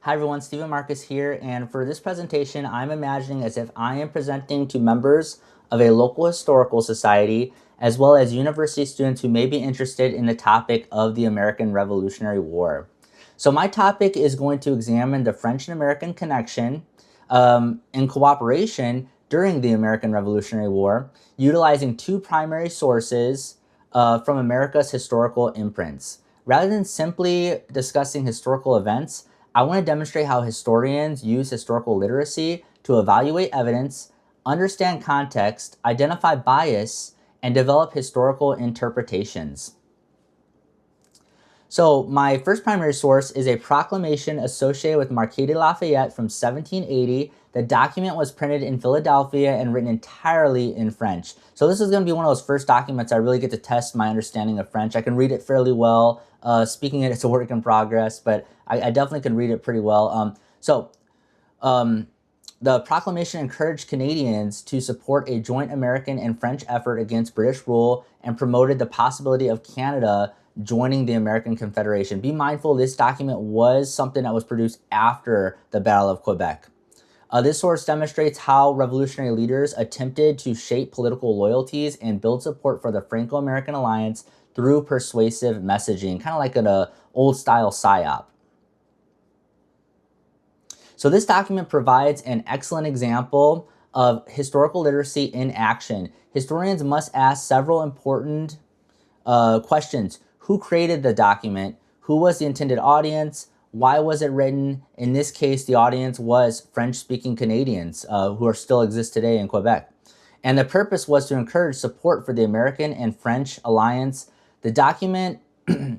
Hi everyone, Stephen Marcus here, and for this presentation, I'm imagining as if I am presenting to members of a local historical society, as well as university students who may be interested in the topic of the American Revolutionary War. So my topic is going to examine the French and American connection and cooperation during the American Revolutionary War, utilizing two primary sources from America's historical imprints. Rather than simply discussing historical events, I want to demonstrate how historians use historical literacy to evaluate evidence, understand context, identify bias, and develop historical interpretations. So my first primary source is a proclamation associated with Marquis de Lafayette from 1780. The document was printed in Philadelphia and written entirely in French. So this is going to be one of those first documents I really get to test my understanding of French. I can read it fairly well. Speaking it, it's a work in progress, but I definitely can read it pretty well. The proclamation encouraged Canadians to support a joint American and French effort against British rule and promoted the possibility of Canada joining the American Confederation. Be mindful, this document was something that was produced after the Battle of Quebec. This source demonstrates how revolutionary leaders attempted to shape political loyalties and build support for the Franco-American alliance through persuasive messaging, kind of like an old-style psyop. So this document provides an excellent example of historical literacy in action. Historians must ask several important questions. Who created the document? Who was the intended audience? Why was it written? In this case, the audience was French-speaking Canadians who are still exist today in Quebec. And the purpose was to encourage support for the American and French alliance. The document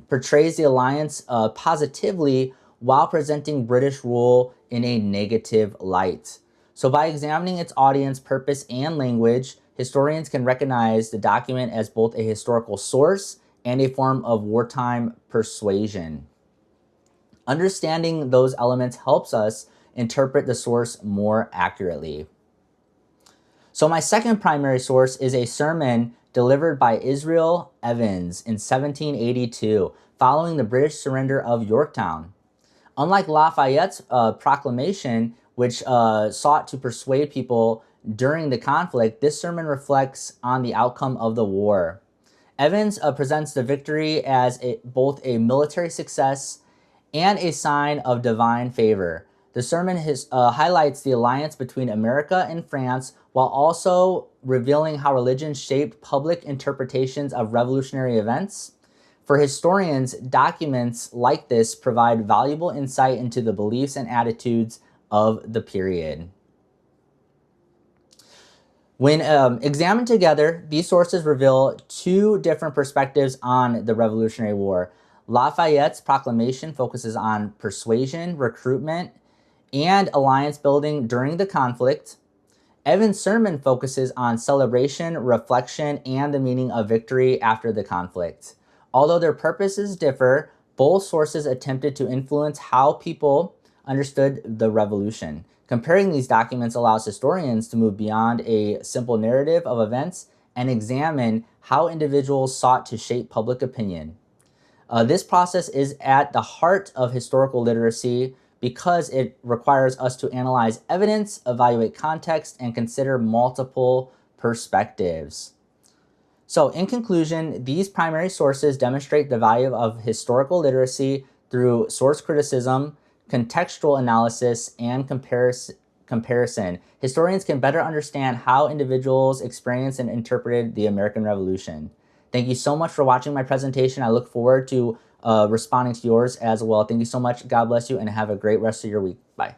portrays the alliance positively while presenting British rule in a negative light. So by examining its audience, purpose, and language, historians can recognize the document as both a historical source and a form of wartime persuasion. Understanding those elements helps us interpret the source more accurately. So my second primary source is a sermon delivered by Israel Evans in 1782, following the British surrender of Yorktown. Unlike Lafayette's proclamation, which sought to persuade people during the conflict, this sermon reflects on the outcome of the war. Evans presents the victory as both a military success and a sign of divine favor. The sermon highlights the alliance between America and France while also revealing how religion shaped public interpretations of revolutionary events. For historians, documents like this provide valuable insight into the beliefs and attitudes of the period. When examined together, these sources reveal two different perspectives on the Revolutionary War. Lafayette's proclamation focuses on persuasion, recruitment, and alliance building during the conflict. Evans' sermon focuses on celebration, reflection, and the meaning of victory after the conflict. Although their purposes differ, both sources attempted to influence how people understood the revolution. Comparing these documents allows historians to move beyond a simple narrative of events and examine how individuals sought to shape public opinion. This process is at the heart of historical literacy because it requires us to analyze evidence, evaluate context, and consider multiple perspectives. So in conclusion, these primary sources demonstrate the value of historical literacy through source criticism, contextual analysis, and comparison. Historians can better understand how individuals experienced and interpreted the American Revolution. Thank you so much for watching my presentation. I look forward to responding to yours as well. Thank you so much. God bless you and have a great rest of your week. Bye.